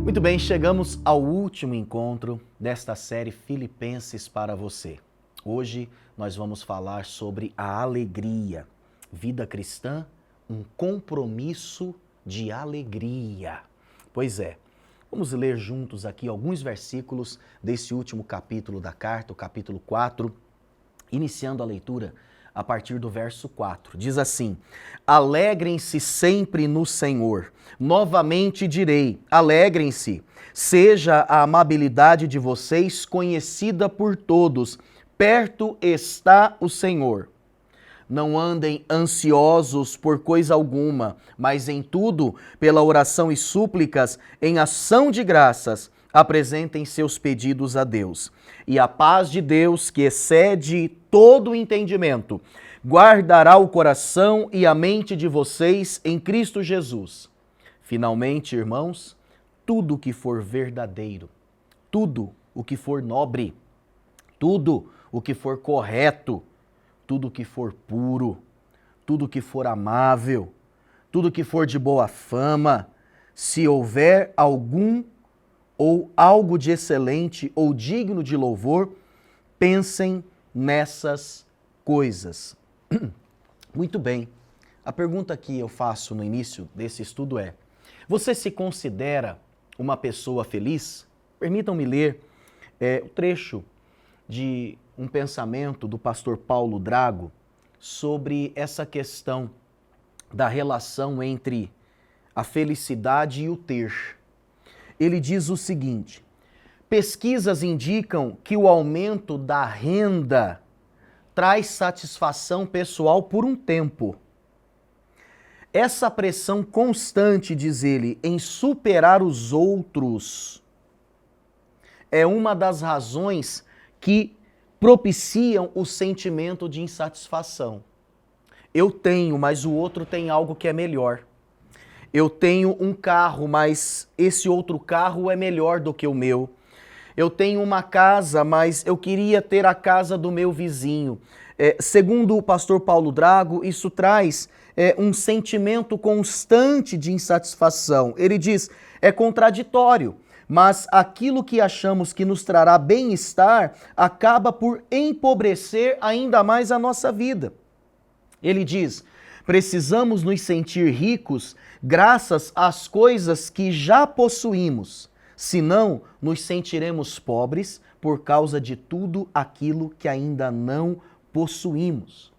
Muito bem, chegamos ao último encontro desta série Filipenses para você. Hoje nós vamos falar sobre a alegria. Vida cristã, um compromisso de alegria. Pois é, vamos ler juntos aqui alguns versículos desse último capítulo da carta, o capítulo 4, iniciando a leitura a partir do verso 4. Diz assim: alegrem-se sempre no Senhor. Novamente direi, alegrem-se. Seja a amabilidade de vocês conhecida por todos. Perto está o Senhor. Não andem ansiosos por coisa alguma, mas em tudo, pela oração e súplicas, em ação de graças, apresentem seus pedidos a Deus. E a paz de Deus, que excede todo o entendimento, guardará o coração e a mente de vocês em Cristo Jesus. Finalmente, irmãos, tudo o que for verdadeiro, tudo o que for nobre, tudo o que for correto, tudo o que for puro, tudo o que for amável, tudo o que for de boa fama, se houver algum ou algo de excelente ou digno de louvor, pensem nessas coisas. Muito bem. A pergunta que eu faço no início desse estudo é: você se considera uma pessoa feliz? Permitam-me ler o trecho de um pensamento do pastor Paulo Drago sobre essa questão da relação entre a felicidade e o ter. Ele diz o seguinte: pesquisas indicam que o aumento da renda traz satisfação pessoal por um tempo. Essa pressão constante, diz ele, em superar os outros é uma das razões que propiciam o sentimento de insatisfação. Eu tenho, mas o outro tem algo que é melhor. Eu tenho um carro, mas esse outro carro é melhor do que o meu. Eu tenho uma casa, mas eu queria ter a casa do meu vizinho. Segundo o pastor Paulo Drago, isso traz um sentimento constante de insatisfação. Ele diz, é contraditório, mas aquilo que achamos que nos trará bem-estar acaba por empobrecer ainda mais a nossa vida. Ele diz, precisamos nos sentir ricos graças às coisas que já possuímos, senão nos sentiremos pobres por causa de tudo aquilo que ainda não possuímos.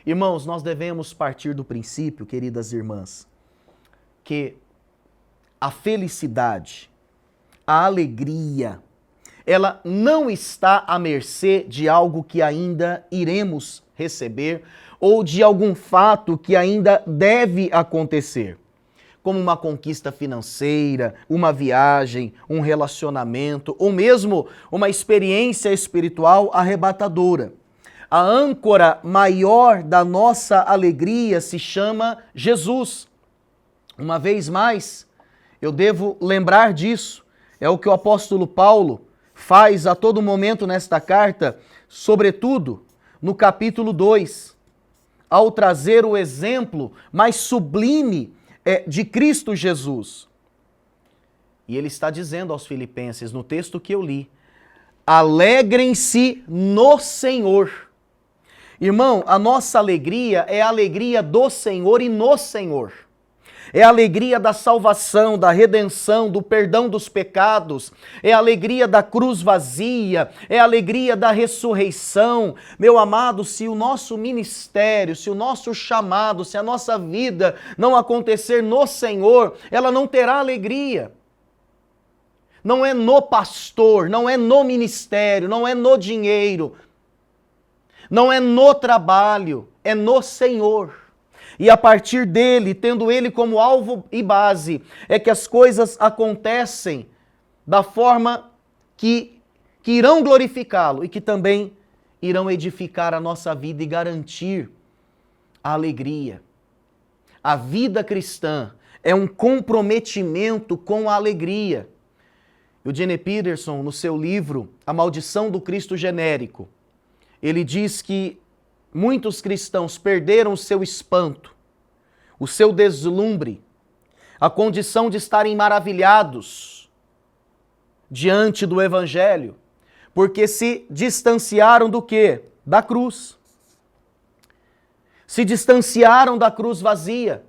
Irmãos, nós devemos partir do princípio, queridas irmãs, que a felicidade, a alegria, ela não está à mercê de algo que ainda iremos receber ou de algum fato que ainda deve acontecer, como uma conquista financeira, uma viagem, um relacionamento ou mesmo uma experiência espiritual arrebatadora. A âncora maior da nossa alegria se chama Jesus. Uma vez mais, eu devo lembrar disso. É o que o apóstolo Paulo faz a todo momento nesta carta, sobretudo no capítulo 2, ao trazer o exemplo mais sublime de Cristo Jesus. E ele está dizendo aos filipenses, no texto que eu li, alegrem-se no Senhor. Irmão, a nossa alegria é a alegria do Senhor e no Senhor. É a alegria da salvação, da redenção, do perdão dos pecados. É a alegria da cruz vazia. É a alegria da ressurreição. Meu amado, se o nosso ministério, se o nosso chamado, se a nossa vida não acontecer no Senhor, ela não terá alegria. Não é no pastor, não é no ministério, não é no dinheiro, não é no trabalho, é no Senhor. E a partir dele, tendo ele como alvo e base, é que as coisas acontecem da forma que irão glorificá-lo e que também irão edificar a nossa vida e garantir a alegria. A vida cristã é um comprometimento com a alegria. O Eugene Peterson, no seu livro A Maldição do Cristo Genérico, ele diz que muitos cristãos perderam o seu espanto, o seu deslumbre, a condição de estarem maravilhados diante do Evangelho, porque se distanciaram do quê? Da cruz. Se distanciaram da cruz vazia.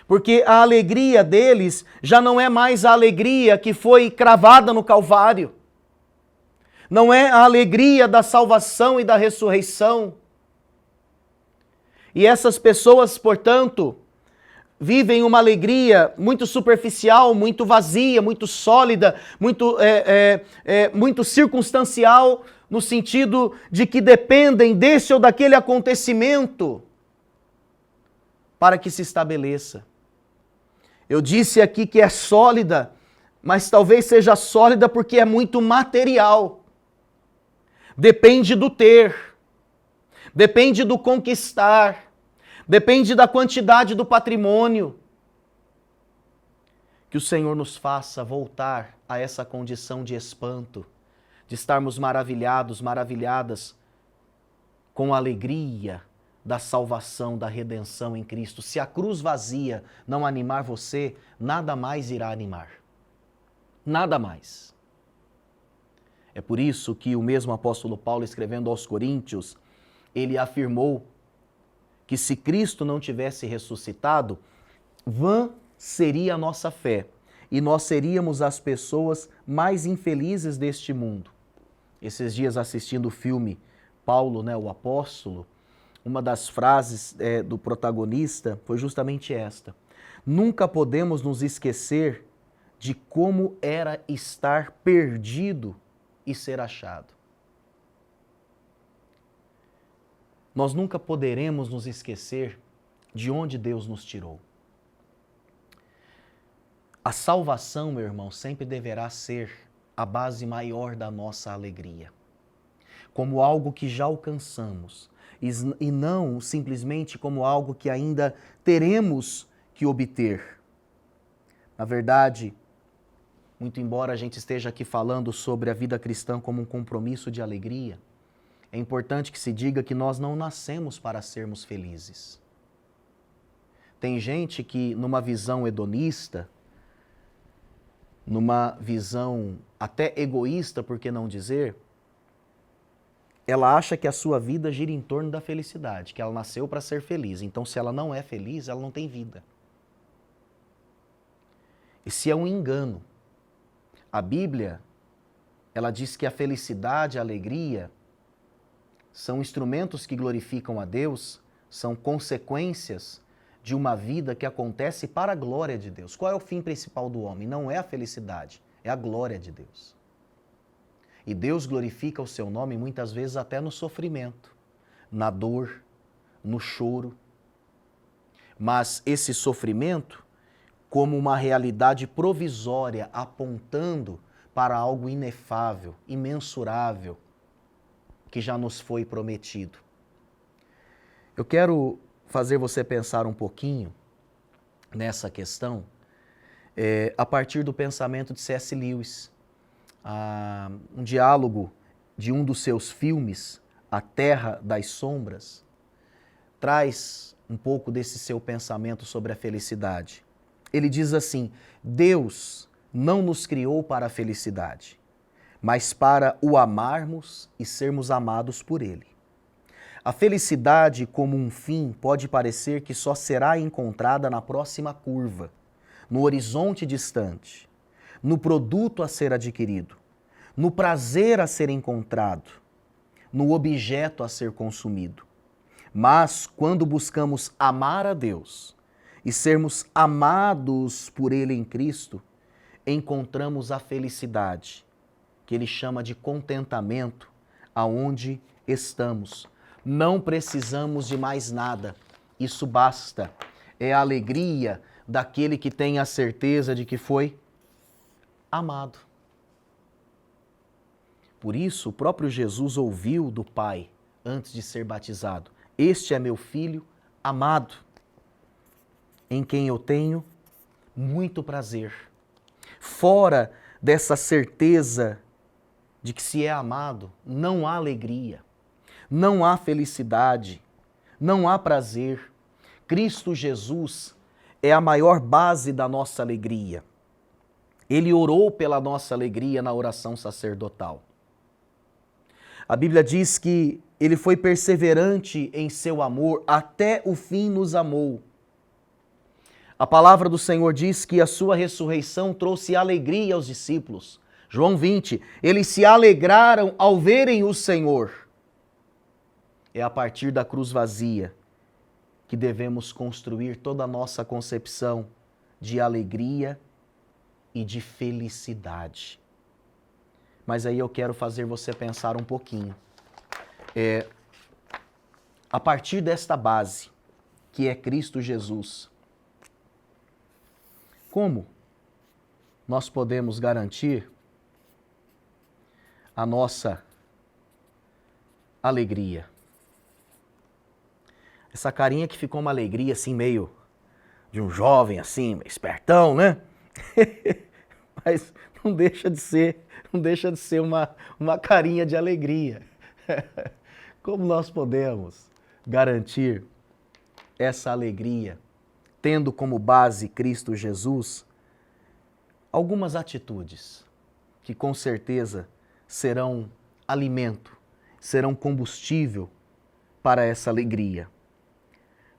Porque a alegria deles já não é mais a alegria que foi cravada no Calvário. Não é a alegria da salvação e da ressurreição. E essas pessoas, portanto, vivem uma alegria muito superficial, muito vazia, muito sólida, muito circunstancial, no sentido de que dependem desse ou daquele acontecimento para que se estabeleça. Eu disse aqui que é sólida, mas talvez seja sólida porque é muito material. Depende do ter, depende do conquistar, depende da quantidade do patrimônio. Que o Senhor nos faça voltar a essa condição de espanto, de estarmos maravilhados, maravilhadas com a alegria da salvação, da redenção em Cristo. Se a cruz vazia não animar você, nada mais irá animar. Nada mais. É por isso que o mesmo apóstolo Paulo, escrevendo aos Coríntios, ele afirmou que se Cristo não tivesse ressuscitado, vã seria a nossa fé e nós seríamos as pessoas mais infelizes deste mundo. Esses dias assistindo o filme Paulo, o apóstolo, uma das frases do protagonista foi justamente esta: nunca podemos nos esquecer de como era estar perdido e ser achado. Nós nunca poderemos nos esquecer de onde Deus nos tirou. A salvação, meu irmão, sempre deverá ser a base maior da nossa alegria, como algo que já alcançamos e não simplesmente como algo que ainda teremos que obter. Na verdade, muito embora a gente esteja aqui falando sobre a vida cristã como um compromisso de alegria, é importante que se diga que nós não nascemos para sermos felizes. Tem gente que, numa visão hedonista, numa visão até egoísta, por que não dizer, ela acha que a sua vida gira em torno da felicidade, que ela nasceu para ser feliz. Então, se ela não é feliz, ela não tem vida. Esse é um engano. A Bíblia, ela diz que a felicidade, a alegria, são instrumentos que glorificam a Deus, são consequências de uma vida que acontece para a glória de Deus. Qual é o fim principal do homem? Não é a felicidade, é a glória de Deus. E Deus glorifica o seu nome muitas vezes até no sofrimento, na dor, no choro. Mas esse sofrimento, como uma realidade provisória, apontando para algo inefável, imensurável, que já nos foi prometido. Eu quero fazer você pensar um pouquinho nessa questão a partir do pensamento de C.S. Lewis. Um diálogo de um dos seus filmes, A Terra das Sombras, traz um pouco desse seu pensamento sobre a felicidade. Ele diz assim: Deus não nos criou para a felicidade, mas para o amarmos e sermos amados por Ele. A felicidade como um fim pode parecer que só será encontrada na próxima curva, no horizonte distante, no produto a ser adquirido, no prazer a ser encontrado, no objeto a ser consumido. Mas quando buscamos amar a Deus e sermos amados por Ele em Cristo, encontramos a felicidade, que Ele chama de contentamento, aonde estamos. Não precisamos de mais nada, isso basta. É a alegria daquele que tem a certeza de que foi amado. Por isso, o próprio Jesus ouviu do Pai antes de ser batizado: este é meu Filho amado, em quem eu tenho muito prazer. Fora dessa certeza de que se é amado, não há alegria, não há felicidade, não há prazer. Cristo Jesus é a maior base da nossa alegria. Ele orou pela nossa alegria na oração sacerdotal. A Bíblia diz que ele foi perseverante em seu amor, até o fim nos amou. A palavra do Senhor diz que a sua ressurreição trouxe alegria aos discípulos. João 20, eles se alegraram ao verem o Senhor. É a partir da cruz vazia que devemos construir toda a nossa concepção de alegria e de felicidade. Mas aí eu quero fazer você pensar um pouquinho. A partir desta base, que é Cristo Jesus, como nós podemos garantir a nossa alegria? Essa carinha que ficou uma alegria assim, meio de um jovem assim, meio espertão, né? Mas não deixa de ser uma carinha de alegria. Como nós podemos garantir essa alegria, tendo como base Cristo Jesus? Algumas atitudes que com certeza serão alimento, serão combustível para essa alegria.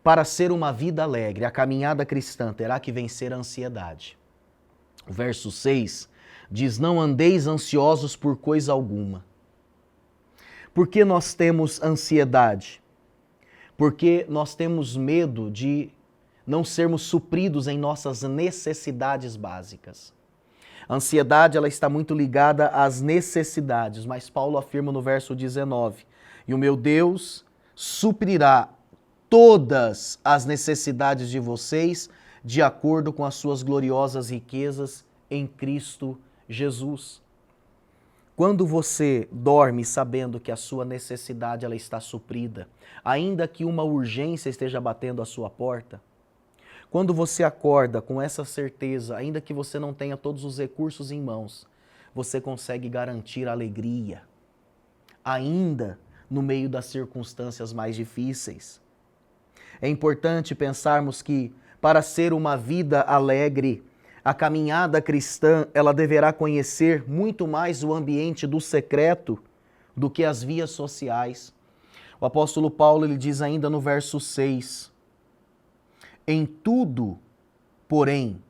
Para ser uma vida alegre, a caminhada cristã terá que vencer a ansiedade. O verso 6 diz: não andeis ansiosos por coisa alguma. Por que nós temos ansiedade? Porque nós temos medo de não sermos supridos em nossas necessidades básicas. A ansiedade, ela está muito ligada às necessidades, mas Paulo afirma no verso 19: e o meu Deus suprirá todas as necessidades de vocês de acordo com as suas gloriosas riquezas em Cristo Jesus. Quando você dorme sabendo que a sua necessidade ela está suprida, ainda que uma urgência esteja batendo à sua porta, quando você acorda com essa certeza, ainda que você não tenha todos os recursos em mãos, você consegue garantir alegria, ainda no meio das circunstâncias mais difíceis. É importante pensarmos que, para ser uma vida alegre, a caminhada cristã ela deverá conhecer muito mais o ambiente do secreto do que as vias sociais. O apóstolo Paulo ele diz ainda no verso 6: em tudo, porém,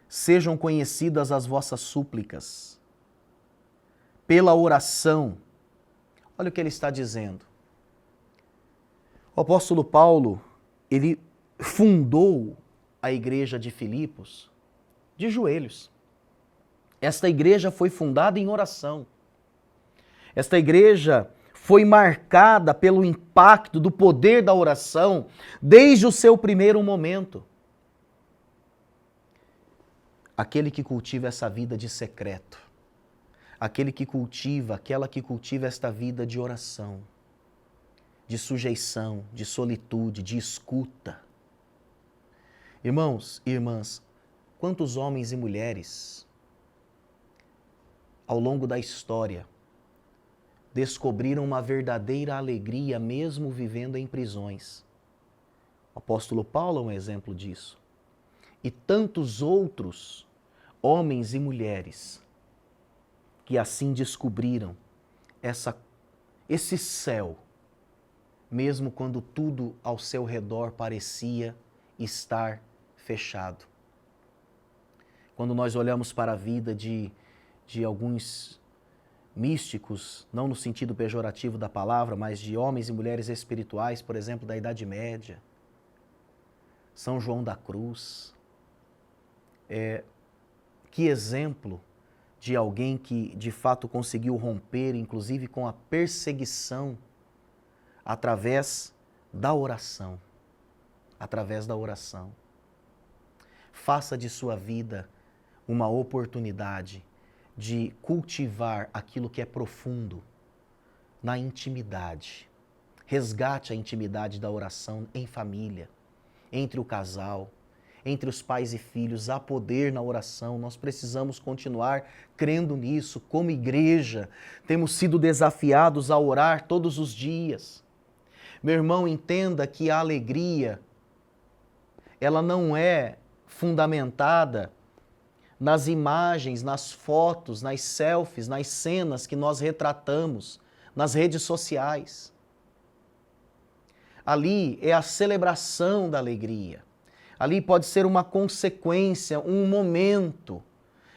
sejam conhecidas as vossas súplicas, pela oração. Olha o que ele está dizendo. O apóstolo Paulo, ele fundou a igreja de Filipos de joelhos. Esta igreja foi fundada em oração. Esta igreja foi marcada pelo impacto do poder da oração desde o seu primeiro momento. Aquele que cultiva essa vida de secreto, aquela que cultiva esta vida de oração, de sujeição, de solitude, de escuta. Irmãos e irmãs, quantos homens e mulheres, ao longo da história, descobriram uma verdadeira alegria mesmo vivendo em prisões? O apóstolo Paulo é um exemplo disso. E tantos outros homens e mulheres que assim descobriram esse céu, mesmo quando tudo ao seu redor parecia estar fechado. Quando nós olhamos para a vida de alguns místicos, não no sentido pejorativo da palavra, mas de homens e mulheres espirituais, por exemplo, da Idade Média, São João da Cruz, que exemplo de alguém que de fato conseguiu romper, inclusive com a perseguição, através da oração. Através da oração. Faça de sua vida uma oportunidade de cultivar aquilo que é profundo na intimidade. Resgate a intimidade da oração em família, entre o casal, entre os pais e filhos. Há poder na oração, nós precisamos continuar crendo nisso. Como igreja, temos sido desafiados a orar todos os dias. Meu irmão, entenda que a alegria, ela não é fundamentada nas imagens, nas fotos, nas selfies, nas cenas que nós retratamos nas redes sociais. Ali é a celebração da alegria. Ali pode ser uma consequência, um momento.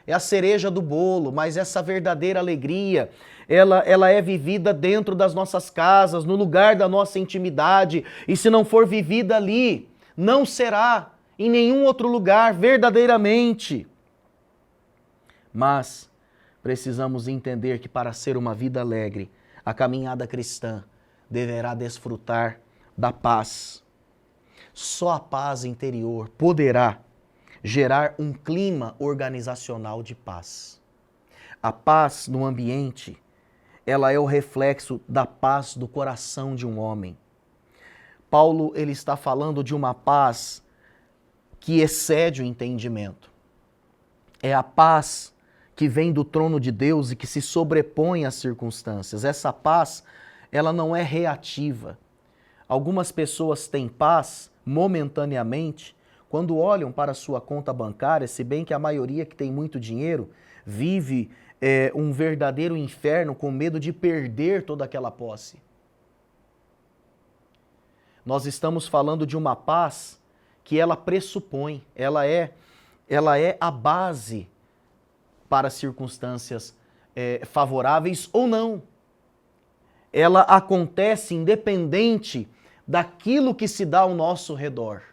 É a cereja do bolo, mas essa verdadeira alegria, ela é vivida dentro das nossas casas, no lugar da nossa intimidade. E se não for vivida ali, não será em nenhum outro lugar verdadeiramente. Mas precisamos entender que para ser uma vida alegre, a caminhada cristã deverá desfrutar da paz. Só a paz interior poderá gerar um clima organizacional de paz. A paz no ambiente, ela é o reflexo da paz do coração de um homem. Paulo, ele está falando de uma paz que excede o entendimento. É a paz que vem do trono de Deus e que se sobrepõe às circunstâncias. Essa paz, ela não é reativa. Algumas pessoas têm paz momentaneamente quando olham para a sua conta bancária, se bem que a maioria que tem muito dinheiro vive um verdadeiro inferno com medo de perder toda aquela posse. Nós estamos falando de uma paz que ela pressupõe, ela é a base para circunstâncias favoráveis ou não. Ela acontece independente daquilo que se dá ao nosso redor.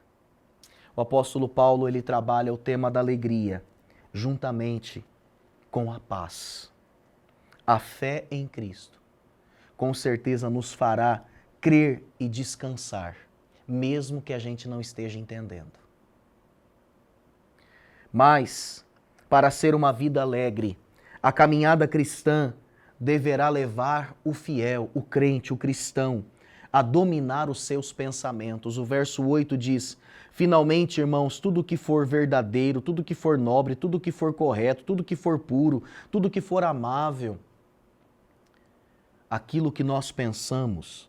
O apóstolo Paulo, ele trabalha o tema da alegria juntamente com a paz. A fé em Cristo, com certeza, nos fará crer e descansar, mesmo que a gente não esteja entendendo. Mas, para ser uma vida alegre, a caminhada cristã deverá levar o fiel, o crente, o cristão, a dominar os seus pensamentos. O verso 8 diz: finalmente, irmãos, tudo que for verdadeiro, tudo que for nobre, tudo que for correto, tudo que for puro, tudo que for amável, aquilo que nós pensamos,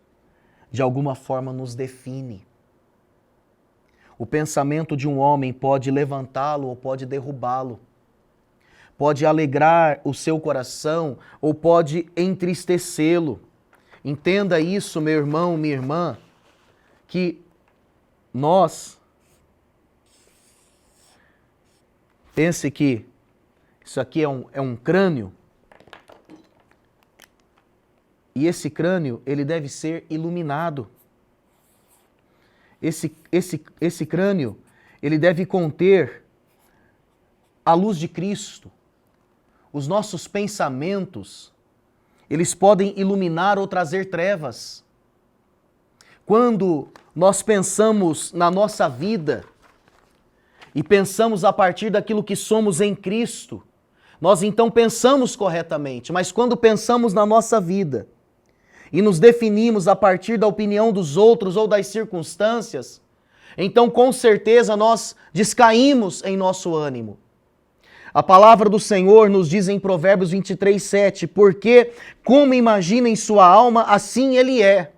de alguma forma nos define. O pensamento de um homem pode levantá-lo ou pode derrubá-lo. Pode alegrar o seu coração ou pode entristecê-lo. Entenda isso, meu irmão, minha irmã, que nós, pense que isso aqui é um crânio, e esse crânio, ele deve ser iluminado. Esse crânio, ele deve conter a luz de Cristo. Os nossos pensamentos, eles podem iluminar ou trazer trevas. Quando nós pensamos na nossa vida e pensamos a partir daquilo que somos em Cristo, nós então pensamos corretamente, mas quando pensamos na nossa vida e nos definimos a partir da opinião dos outros ou das circunstâncias, então com certeza nós descaímos em nosso ânimo. A palavra do Senhor nos diz em Provérbios 23:7, porque como imagina em sua alma, assim ele é.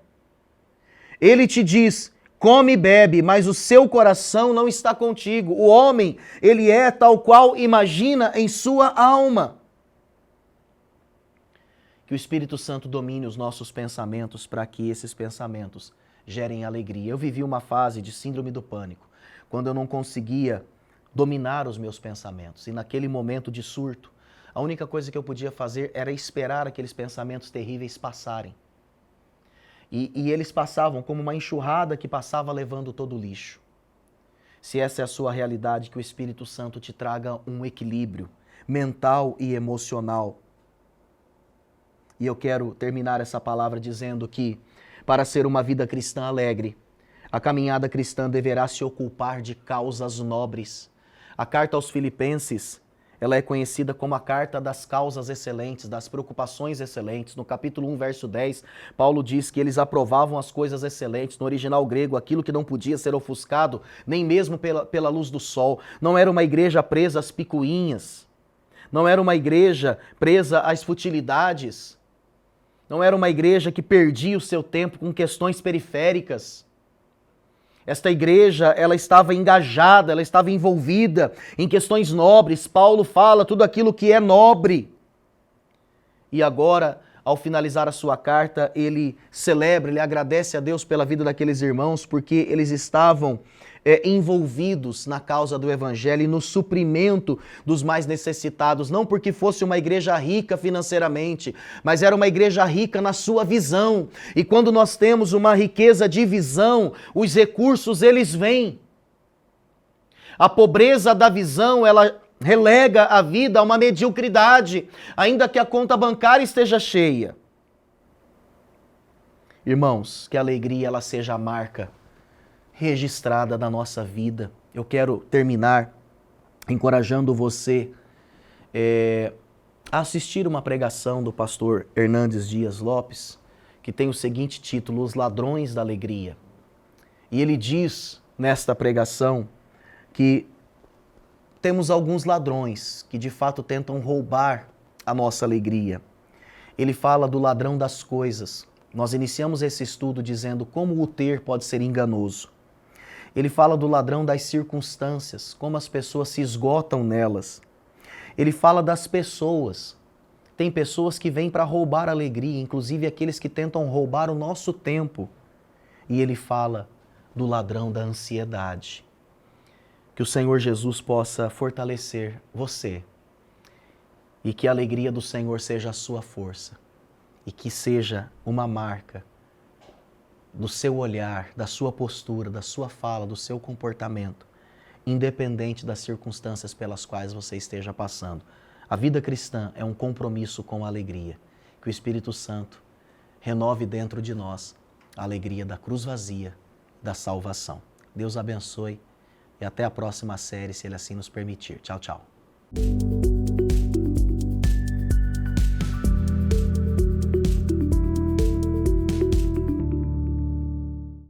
Ele te diz, come e bebe, mas o seu coração não está contigo. O homem, ele é tal qual imagina em sua alma. Que o Espírito Santo domine os nossos pensamentos para que esses pensamentos gerem alegria. Eu vivi uma fase de síndrome do pânico, quando eu não conseguia dominar os meus pensamentos. E naquele momento de surto, a única coisa que eu podia fazer era esperar aqueles pensamentos terríveis passarem. E eles passavam como uma enxurrada que passava levando todo o lixo. Se essa é a sua realidade, que o Espírito Santo te traga um equilíbrio mental e emocional. E eu quero terminar essa palavra dizendo que, para ser uma vida cristã alegre, a caminhada cristã deverá se ocupar de causas nobres. A carta aos Filipenses, ela é conhecida como a carta das causas excelentes, das preocupações excelentes. No capítulo 1, verso 10, Paulo diz que eles aprovavam as coisas excelentes. No original grego, aquilo que não podia ser ofuscado, nem mesmo pela luz do sol. Não era uma igreja presa às picuinhas. Não era uma igreja presa às futilidades. Não era uma igreja que perdia o seu tempo com questões periféricas. Esta igreja, ela estava engajada, ela estava envolvida em questões nobres. Paulo fala tudo aquilo que é nobre. E agora, ao finalizar a sua carta, ele celebra, ele agradece a Deus pela vida daqueles irmãos, porque eles estavam envolvidos na causa do Evangelho e no suprimento dos mais necessitados, não porque fosse uma igreja rica financeiramente, mas era uma igreja rica na sua visão. E quando nós temos uma riqueza de visão, os recursos eles vêm. A pobreza da visão, ela relega a vida a uma mediocridade, ainda que a conta bancária esteja cheia. Irmãos, que a alegria ela seja a marca registrada da nossa vida. Eu quero terminar encorajando você a assistir uma pregação do pastor Hernandes Dias Lopes, que tem o seguinte título: Os Ladrões da Alegria. E ele diz nesta pregação que temos alguns ladrões que de fato tentam roubar a nossa alegria. Ele fala do ladrão das coisas. Nós iniciamos esse estudo dizendo como o ter pode ser enganoso. Ele fala do ladrão das circunstâncias, como as pessoas se esgotam nelas. Ele fala das pessoas. Tem pessoas que vêm para roubar a alegria, inclusive aqueles que tentam roubar o nosso tempo. E ele fala do ladrão da ansiedade. Que o Senhor Jesus possa fortalecer você e que a alegria do Senhor seja a sua força e que seja uma marca do seu olhar, da sua postura, da sua fala, do seu comportamento, independente das circunstâncias pelas quais você esteja passando. A vida cristã é um compromisso com a alegria. Que o Espírito Santo renove dentro de nós a alegria da cruz vazia, da salvação. Deus abençoe e até a próxima série, se Ele assim nos permitir. Tchau, tchau.